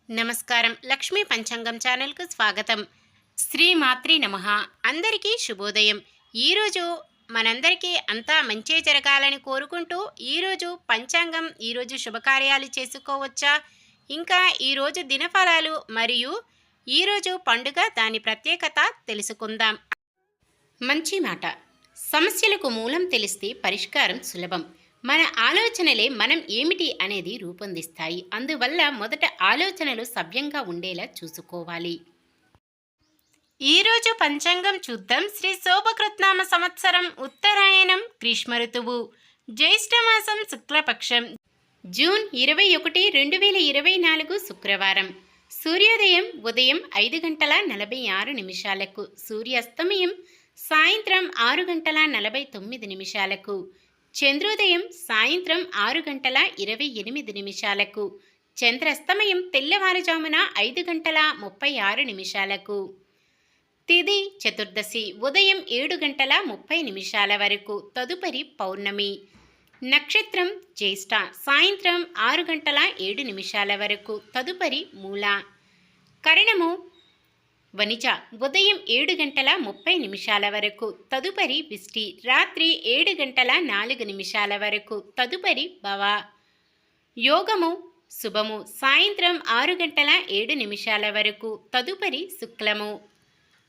నమస్కారం. లక్ష్మీ పంచాంగం ఛానల్‌కు స్వాగతం. శ్రీమాత్రే నమః. అందరికీ శుభోదయం. ఈరోజు మనందరికీ అంతా మంచే జరగాలని కోరుకుంటూ ఈరోజు పంచాంగం, ఈరోజు శుభకార్యాలు చేసుకోవచ్చా, ఇంకా ఈరోజు దినఫలాలు మరియు ఈరోజు పండుగ దాని ప్రత్యేకత తెలుసుకుందాం. మంచి మాట. సమస్యలకు మూలం తెలిస్తే పరిష్కారం సులభం. మన ఆలోచనలే మనం ఏమిటి అనేది రూపొందిస్తాయి. అందువల్ల మొదట ఆలోచనలు సవ్యంగా ఉండేలా చూసుకోవాలి. ఈరోజు పంచాంగం చూద్దాం. శ్రీ శోభకృత్నామ సంవత్సరం ఉత్తరాయణం, గ్రీష్మ ఋతువు, జ్యేష్ఠమాసం, శుక్లపక్షం, జూన్ 21, 2024 శుక్రవారం. సూర్యోదయం ఉదయం 5:46, సూర్యాస్తమయం సాయంత్రం 6:49, చంద్రోదయం సాయంత్రం 6:28, చంద్రాస్తమయం తెల్లవారుజామున 5:36. తిథి చతుర్దశి ఉదయం 7:30 వరకు, తదుపరి పౌర్ణమి. నక్షత్రం జ్యేష్ఠ సాయంత్రం 6:07 వరకు, తదుపరి మూల. కరణము వనిజ ఉదయం 7:30 వరకు, తదుపరి విష్టి. రాత్రి 7:04 వరకు, తదుపరి భవ. యోగము శుభము సాయంత్రం 6:07 వరకు, తదుపరి శుక్లము.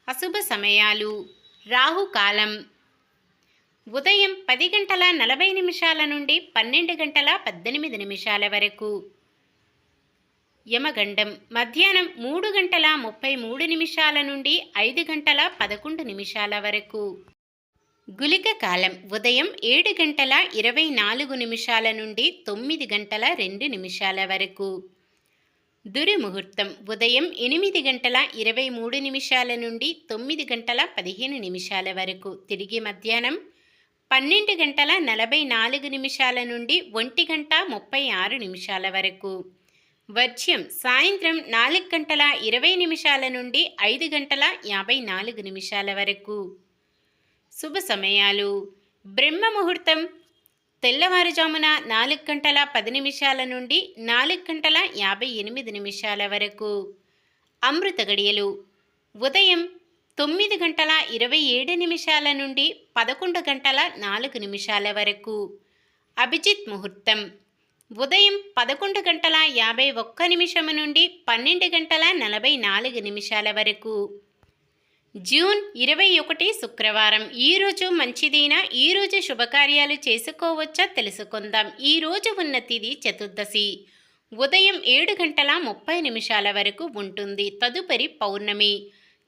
అశుభ సమయాలు. రాహుకాలం ఉదయం 10:40 నుండి 12:18 వరకు. యమగండం మధ్యాహ్నం 3:33 నుండి 5:11 వరకు. గుళిక కాలం ఉదయం 7:24 నుండి 9:02 వరకు. దుర్ముహూర్తం ఉదయం 8:23 నుండి 9:15 వరకు. తిరిగి మధ్యాహ్నం 12:44 నుండి 1:36 వరకు. వర్జ్యం సాయంత్రం 4:20 నుండి 5:54 వరకు. శుభ సమయాలు. బ్రహ్మ ముహూర్తం తెల్లవారుజామున 4:10 నుండి 4:58 వరకు. అమృత గడియలు ఉదయం 9:27 నుండి 11:04 వరకు. అభిజిత్ ముహూర్తం ఉదయం 11:51 నుండి 12:44 వరకు. జూన్ 21 శుక్రవారం. ఈరోజు మంచిదేనా? ఈరోజు శుభకార్యాలు చేసుకోవచ్చా తెలుసుకుందాం. ఈరోజు ఉన్న తిథి చతుర్దశి ఉదయం 7:30 వరకు ఉంటుంది, తదుపరి పౌర్ణమి.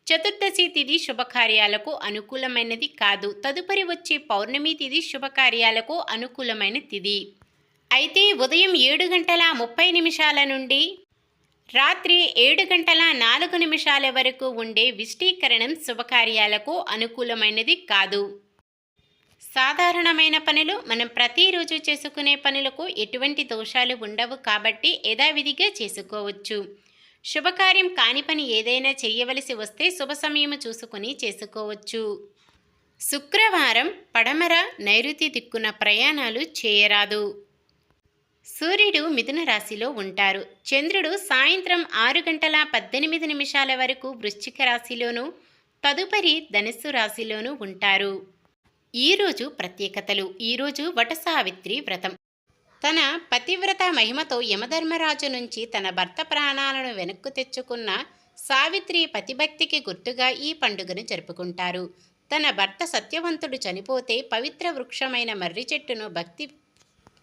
చతుర్దశి తిథి శుభకార్యాలకు అనుకూలమైనది కాదు. తదుపరి వచ్చే పౌర్ణమి తిథి శుభకార్యాలకు అనుకూలమైన తిథి. అయితే ఉదయం 7:30 నుండి రాత్రి 7:04 వరకు ఉండే విష్టీకరణం శుభకార్యాలకు అనుకూలమైనది కాదు. సాధారణమైన పనులు, మనం ప్రతిరోజు చేసుకునే పనులకు ఎటువంటి దోషాలు ఉండవు కాబట్టి యథావిధిగా చేసుకోవచ్చు. శుభకార్యం కాని పని ఏదైనా చేయవలసి వస్తే శుభ సమయం చూసుకుని చేసుకోవచ్చు. శుక్రవారం పడమర నైరుతి దిక్కున ప్రయాణాలు చేయరాదు. సూర్యుడు మిథున రాశిలో ఉంటారు. చంద్రుడు సాయంత్రం 6:18 వరకు వృశ్చిక రాశిలోనూ, తదుపరి ధనుస్సు రాశిలోనూ ఉంటారు. ఈరోజు ప్రత్యేకతలు. ఈరోజు వటసావిత్రి వ్రతం. తన పతివ్రత మహిమతో యమధర్మరాజు నుంచి తన భర్త ప్రాణాలను వెనక్కు తెచ్చుకున్న సావిత్రి పతిభక్తికి గుర్తుగా ఈ పండుగను జరుపుకుంటారు. తన భర్త సత్యవంతుడు చనిపోతే పవిత్ర వృక్షమైన మర్రి చెట్టును భక్తి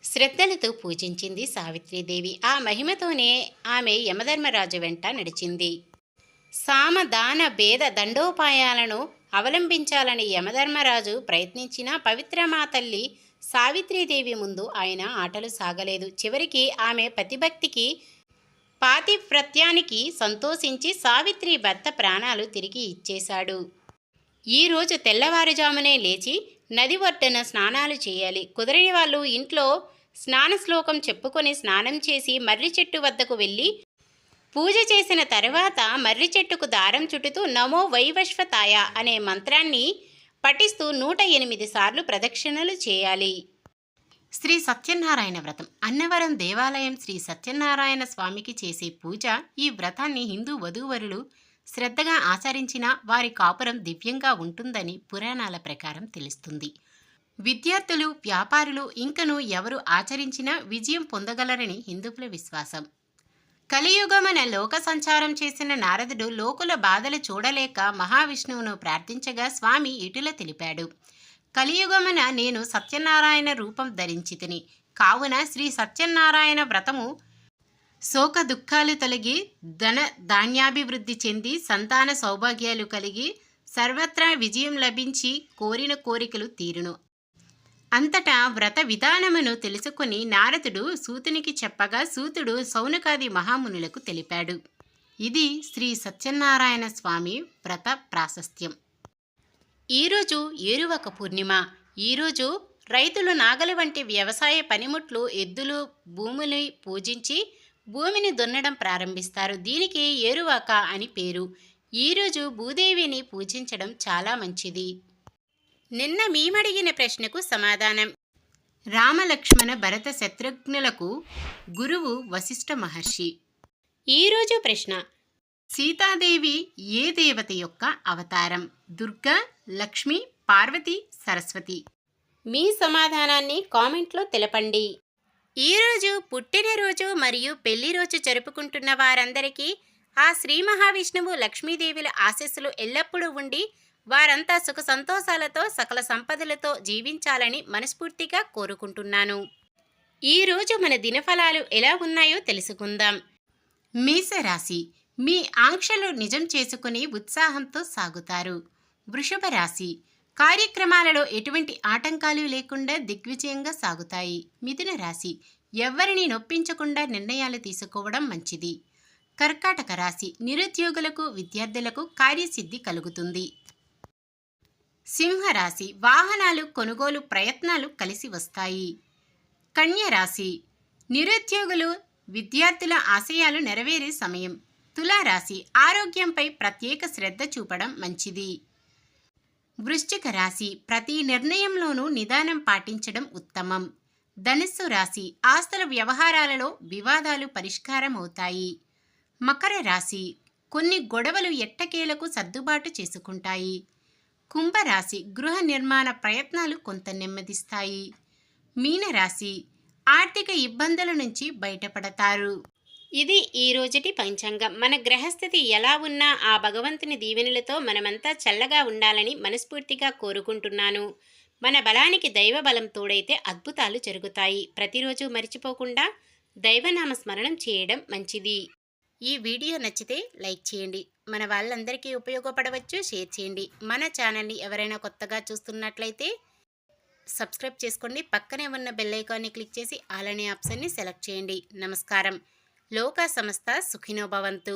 శ్రద్ధలతో పూజించింది సావిత్రీదేవి. ఆ మహిమతోనే ఆమె యమధర్మరాజు వెంట నడిచింది. సామ దాన భేద దండోపాయాలను అవలంబించాలని యమధర్మరాజు ప్రయత్నించినా పవిత్రమాతల్లి సావిత్రీదేవి ముందు ఆయన ఆటలు సాగలేదు. చివరికి ఆమె పతిభక్తికి పాతివ్రత్యానికి సంతోషించి సావిత్రి భర్త ప్రాణాలు తిరిగి ఇచ్చేశాడు. ఈరోజు తెల్లవారుజామునే లేచి నది ఒడ్డున స్నానాలు చేయాలి. కుదరని వాళ్ళు ఇంట్లో స్నాన శ్లోకం చెప్పుకొని స్నానం చేసి మర్రి చెట్టు వద్దకు వెళ్ళి పూజ చేసిన తర్వాత మర్రి చెట్టుకు దారం చుట్టుతూ నమో వైవశ్వతాయ అనే మంత్రాన్ని పఠిస్తూ 108 సార్లు ప్రదక్షిణలు చేయాలి. శ్రీ సత్యనారాయణ వ్రతం అన్నవరం దేవాలయం శ్రీ సత్యనారాయణ స్వామికి చేసే పూజ. ఈ వ్రతాన్ని హిందూ వధూవరులు శ్రద్ధగా ఆచరించిన వారి కాపురం దివ్యంగా ఉంటుందని పురాణాల ప్రకారం తెలుస్తుంది. విద్యార్థులు, వ్యాపారులు ఇంకను ఎవరు ఆచరించినా విజయం పొందగలరని హిందువుల విశ్వాసం. కలియుగమన లోక సంచారం చేసిన నారదుడు లోకుల బాధలు చూడలేక మహావిష్ణువును ప్రార్థించగా స్వామి ఇటుల తెలిపాడు. కలియుగమన నేను సత్యనారాయణ రూపం ధరించితిని, కావున శ్రీ సత్యనారాయణ వ్రతము శోక దుఃఖాలు తొలగి ధన ధాన్యాభివృద్ధి చెంది సంతాన సౌభాగ్యాలు కలిగి సర్వత్రా విజయం లభించి కోరిన కోరికలు తీరును. అంతటా వ్రత విధానమును తెలుసుకుని నారదుడు సూతునికి చెప్పగా సూతుడు సౌనకాది మహామునులకు తెలిపాడు. ఇది శ్రీ సత్యనారాయణ స్వామి వ్రత ప్రాశస్త్యం. ఈరోజు ఏరువక పూర్ణిమ. ఈరోజు రైతులు నాగలి వంటి వ్యవసాయ పనిముట్లు, ఎద్దులు, భూమిని పూజించి భూమిని దున్నడం ప్రారంభిస్తారు. దీనికి ఏరువాక అని పేరు. ఈరోజు భూదేవిని పూజించడం చాలా మంచిది. నిన్న మేమడిగిన ప్రశ్నకు సమాధానం. రామలక్ష్మణ భరత శత్రుఘ్నులకు గురువు వశిష్ఠ మహర్షి. ఈరోజు ప్రశ్న: సీతాదేవి ఏ దేవత యొక్క అవతారం? దుర్గా, లక్ష్మి, పార్వతి, సరస్వతి? మీ సమాధానాన్ని కామెంట్లో తెలపండి. ఈరోజు పుట్టినరోజు మరియు పెళ్లి రోజు జరుపుకుంటున్న వారందరికీ ఆ శ్రీ మహావిష్ణువు, లక్ష్మీదేవుల ఆశీస్సులు ఎల్లప్పుడూ ఉండి వారంతా సుఖ సంతోషాలతో సకల సంపదలతో జీవించాలని మనస్ఫూర్తిగా కోరుకుంటున్నాను. ఈరోజు మన దినఫలాలు ఎలా ఉన్నాయో తెలుసుకుందాం. మేషరాశి. మీ ఆంక్షలు నిజం చేసుకుని ఉత్సాహంతో సాగుతారు. వృషభ రాశి. కార్యక్రమాలలో ఎటువంటి ఆటంకాలు లేకుండా దిగ్విజయంగా సాగుతాయి. మిథున రాశి. ఎవ్వరిని నొప్పించకుండా నిర్ణయాలు తీసుకోవడం మంచిది. కర్కాటక రాశి. నిరుద్యోగులకు, విద్యార్థులకు కార్యసిద్ధి కలుగుతుంది. సింహరాశి. వాహనాలు కొనుగోలు ప్రయత్నాలు కలిసి వస్తాయి. కన్య రాశి. నిరుద్యోగులు, విద్యార్థుల ఆశయాలు నెరవేరే సమయం. తులారాశి. ఆరోగ్యంపై ప్రత్యేక శ్రద్ధ చూపడం మంచిది. వృశ్చిక రాశి. ప్రతి నిర్ణయంలోనూ నిదానం పాటించడం ఉత్తమం. ధనుస్సు రాశి. ఆస్తుల వ్యవహారాలలో వివాదాలు పరిష్కారం అవుతాయి. మకర రాశి. కొన్ని గొడవలు ఎట్టకేలకు సర్దుబాటు చేసుకుంటాయి. కుంభరాశి. గృహ నిర్మాణ ప్రయత్నాలు కొంత నెమ్మదిస్తాయి. మీనరాశి. ఆర్థిక ఇబ్బందుల నుంచి బయటపడతారు. ఇది ఈ రోజుటి పంచాంగం. మన గ్రహస్థితి ఎలా ఉన్నా ఆ భగవంతుని దీవెనలతో మనమంతా చల్లగా ఉండాలని మనస్ఫూర్తిగా కోరుకుంటున్నాను. మన బలానికి దైవ బలం తోడైతే అద్భుతాలు జరుగుతాయి. ప్రతిరోజు మర్చిపోకుండా దైవనామ స్మరణం చేయడం మంచిది. ఈ వీడియో నచ్చితే లైక్ చేయండి. మన వాళ్ళందరికీ ఉపయోగపడవచ్చు, షేర్ చేయండి. మన ఛానల్ని ఎవరైనా కొత్తగా చూస్తున్నట్లయితే సబ్స్క్రైబ్ చేసుకోండి. పక్కనే ఉన్న బెల్ ఐకాన్ని క్లిక్ చేసి ఆల్ అనే ఆప్షన్ని సెలెక్ట్ చేయండి. నమస్కారం. లోకా సమస్త సుఖినో భవంతు.